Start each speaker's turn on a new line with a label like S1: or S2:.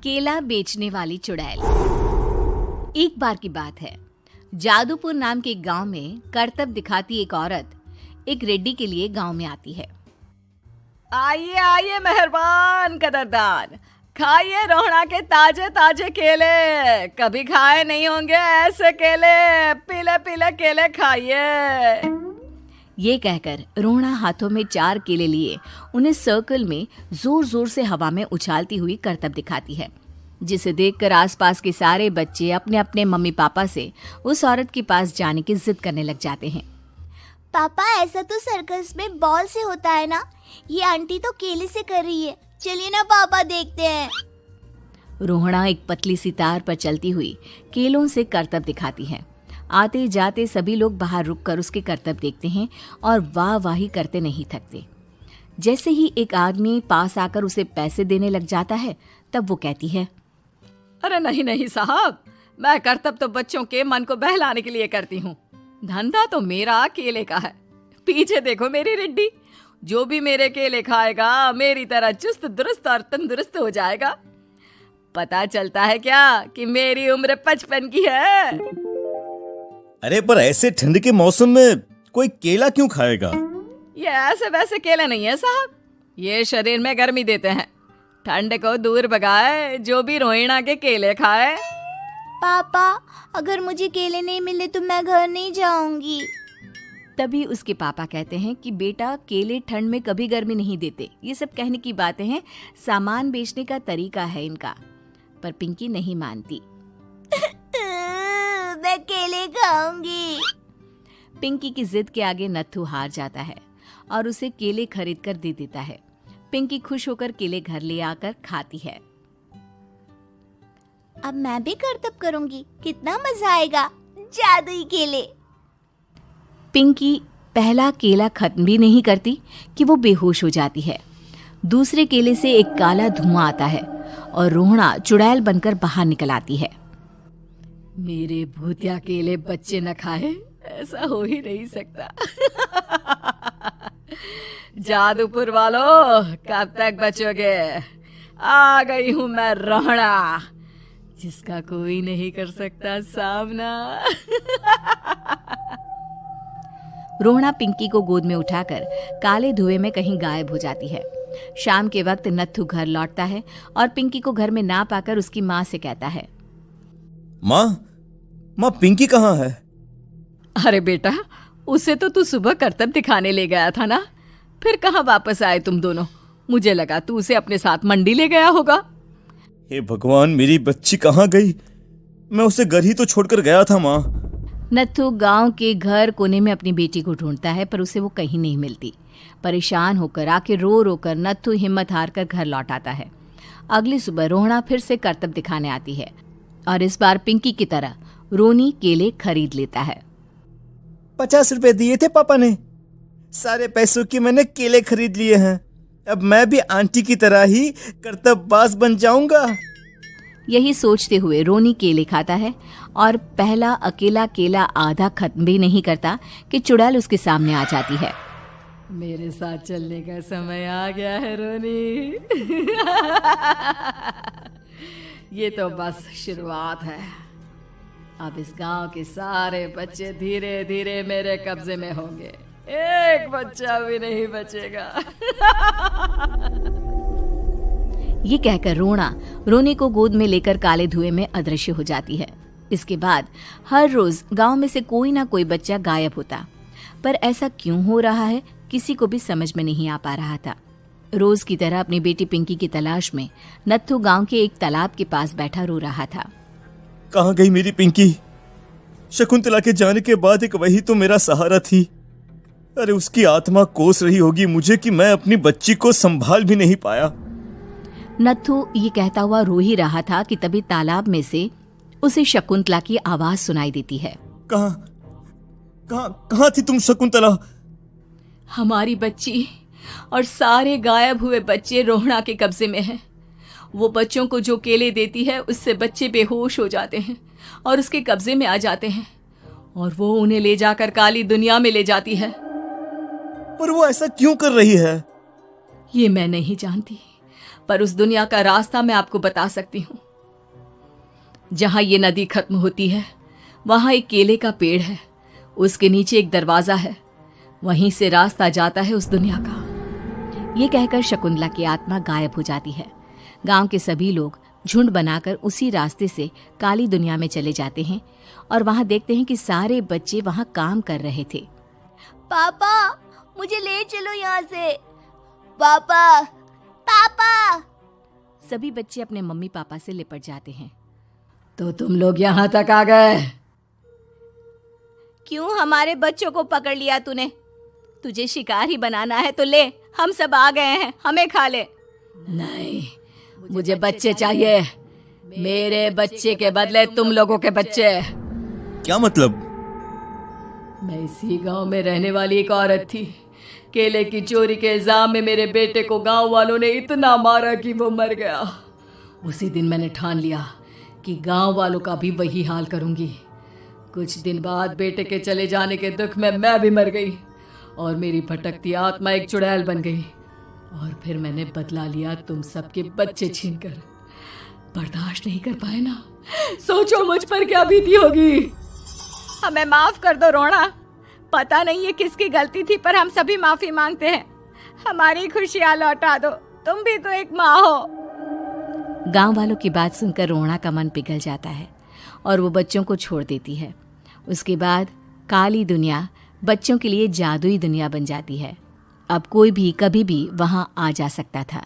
S1: केला बेचने वाली चुड़ैल। एक बार की बात है, जादूपुर नाम के एक गांव में करतब दिखाती एक औरत एक रेड्डी के लिए गांव में आती है।
S2: आइए आइए मेहरबान कदरदान, खाइए रोहड़ा के ताजे ताजे केले। कभी खाए नहीं होंगे ऐसे केले, पीले पीले केले खाइए।
S1: ये कहकर रोहड़ा हाथों में 4 केले लिए उन्हें सर्कल में जोर जोर से हवा में उछालती हुई करतब दिखाती है, जिसे देखकर आसपास के सारे बच्चे अपने अपने मम्मी पापा से उस औरत के पास जाने की जिद करने लग जाते हैं।
S3: पापा, ऐसा तो सर्कस में बॉल से होता है ना, ये आंटी तो केले से कर रही है। चलिए ना पापा, देखते हैं।
S1: रोहड़ा एक पतली सी तार पर चलती हुई केलों से करतब दिखाती है। आते जाते सभी लोग बाहर रुककर उसके करतब देखते हैं और वाह वाही करते नहीं थकते। जैसे ही एक आदमी पास आकर उसे पैसे देने लग जाता है, तब वो कहती है,
S2: अरे नहीं नहीं साहब, मैं करतब तो बच्चों के मन को बहलाने के लिए करती हूँ। धंधा तो मेरा केले का है। पीछे देखो मेरी रिड्डी, जो भी मेरे केले खाएगा मेरी तरह चुस्त दुरुस्त और तंदुरुस्त हो जाएगा। पता चलता है क्या कि मेरी उम्र 55 की है।
S4: अरे पर ऐसे ठंड के मौसम में कोई केला क्यों खाएगा?
S2: ये ऐसे वैसे केले नहीं है साहब, ये शरीर में गर्मी देते हैं, ठंड को दूर भगाए। जो भी रोहिणा के केले खाए।
S3: पापा, अगर मुझे केले नहीं मिले तो मैं घर नहीं जाऊंगी।
S1: तभी उसके पापा कहते हैं कि बेटा, केले ठंड में कभी गर्मी नहीं देते। ये सब कहने की बातें हैं, सामान बेचने का तरीका है इनका। पर पिंकी नहीं मानती।
S3: मैं केले खाऊंगी।
S1: पिंकी की जिद के आगे नत्थू हार जाता है और उसे केले खरीद कर दे देता है। पिंकी खुश होकर केले घर ले आकर खाती है।
S3: अब मैं भी करतब करूंगी, कितना मजा आएगा। जादुई केले।
S1: पिंकी पहला केला खत्म भी नहीं करती कि वो बेहोश हो जाती है। दूसरे केले से एक काला धुआं आता है और रोहड़ा चुड़ैल बनकर बाहर निकल आती है।
S2: मेरे भूतिया केले बच्चे न खाए, ऐसा हो ही नहीं सकता। जादूपुर वालों, कब तक बचोगे? आ गई हूं मैं रोहड़ा, जिसका कोई नहीं कर सकता सामना।
S1: रोहड़ा पिंकी को गोद में उठाकर काले धुएं में कहीं गायब हो जाती है। शाम के वक्त नत्थू घर लौटता है और पिंकी को घर में ना पाकर उसकी माँ से कहता है,
S4: माँ पिंकी कहाँ है?
S2: अरे बेटा, उसे तो तू सुबह करतब दिखाने ले गया था ना, फिर कहाँ वापस आए तुम दोनों? मुझे लगा तू उसे अपने साथ मंडी ले गया होगा।
S4: हे भगवान, मेरी बच्ची कहाँ गई? मैं उसे घर ही तो छोड़कर गया था माँ।
S1: नत्थू गांव के घर कोने में अपनी बेटी को ढूंढता है, पर उसे वो कहीं नहीं मिलती। परेशान होकर आके रो रो कर नत्थू हिम्मत हार कर घर लौट आता है। अगली सुबह रोहड़ा फिर से करतब दिखाने आती है और इस बार पिंकी की तरह रोनी केले खरीद लेता है।
S4: 50 रुपए दिए थे पापा ने, सारे पैसों की मैंने केले खरीद लिए हैं। अब मैं भी आंटी की तरह ही करतबबाज बन जाऊंगा।
S1: यही सोचते हुए रोनी केले खाता है और पहला अकेला केला आधा खत्म भी नहीं करता कि चुड़ैल उसके सामने आ जाती है।
S2: मेरे साथ चलने का समय आ गया है रोनी। ये तो बस शुरुआत है। अब इस गांव के सारे बच्चे धीरे धीरे मेरे कब्जे में होंगे, एक बच्चा भी नहीं बचेगा।
S1: ये कहकर रोना रोनी को गोद में लेकर काले धुएं में अदृश्य हो जाती है। इसके बाद हर रोज गांव में से कोई ना कोई बच्चा गायब होता, पर ऐसा क्यों हो रहा है किसी को भी समझ में नहीं आ पा रहा था। रोज की तरह अपनी बेटी पिंकी की तलाश में नत्थू गांव के एक तालाब के पास बैठा रो रहा था।
S4: कहाँ गई मेरी पिंकी? शकुंतला के जाने के बाद एक वही तो मेरा सहारा थी। अरे उसकी आत्मा कोस रही होगी मुझे कि मैं अपनी बच्ची को संभाल भी नहीं पाया।
S1: नत्थू ये कहता हुआ रो ही रहा था कि तभी तालाब में से उसे शकुंतला की आवाज सुनाई देती है।
S4: कहाँ थी तुम शकुंतला?
S2: हमारी बच्ची और सारे गायब हुए बच्चे रोहड़ा के कब्जे में हैं। वो बच्चों को जो केले देती है उससे बच्चे बेहोश हो जाते हैं और उसके कब्जे में आ जाते हैं और वो उन्हें ले जाकर काली दुनिया में ले जाती है।
S4: पर वो ऐसा क्यों कर रही है?
S2: ये मैं नहीं जानती, पर उस दुनिया का रास्ता मैं आपको बता सकती हूँ। जहां ये नदी खत्म होती है वहां एक केले का पेड़ है, उसके नीचे एक दरवाजा है, वहीं से रास्ता जाता है उस दुनिया का।
S1: ये कहकर शकुंतला की आत्मा गायब हो जाती है। गांव के सभी लोग झुंड बनाकर उसी रास्ते से काली दुनिया में चले जाते हैं और वहां देखते हैं कि सारे बच्चे वहां काम कर रहे थे।
S3: पापा मुझे ले चलो यहाँ से। पापा पापा।
S1: सभी बच्चे अपने मम्मी पापा से लिपट जाते हैं।
S2: तो तुम लोग यहाँ तक आ गए?
S1: क्यों हमारे बच्चों को पकड़ लिया तूने? तुझे शिकार ही बनाना है तो ले, हम सब आ गए हैं, हमें खा ले।
S2: नहीं, मुझे बच्चे चाहिए। मेरे बच्चे के बदले तुम लोगों के बच्चे।
S4: क्या मतलब?
S2: मैं इसी गांव में रहने वाली एक औरत थी। केले की चोरी के इल्जाम में मेरे बेटे को गांव वालों ने इतना मारा कि वो मर गया। उसी दिन मैंने ठान लिया कि गांव वालों का भी वही हाल करूंगी। कुछ दिन बाद बेटे के चले जाने के दुख में मैं भी मर गई और मेरी भटकती आत्मा एक चुड़ैल बन गई। और फिर मैंने बदला लिया तुम सबके बच्चे छीनकर। बर्दाश्त नहीं कर पाए ना? सोचो मुझ पर क्या बीती होगी।
S1: हमें माफ कर दो रोना। पता नहीं ये किसकी गलती थी, पर हम सभी माफी मांगते हैं। हमारी खुशियां लौटा दो, तुम भी तो एक माँ हो। गांव वालों की बात सुनकर रोना का मन पिघल जाता है और वो बच्चों को छोड़ देती है। उसके बाद काली दुनिया बच्चों के लिए जादुई दुनिया बन जाती है। अब कोई भी कभी भी वहां आ जा सकता था।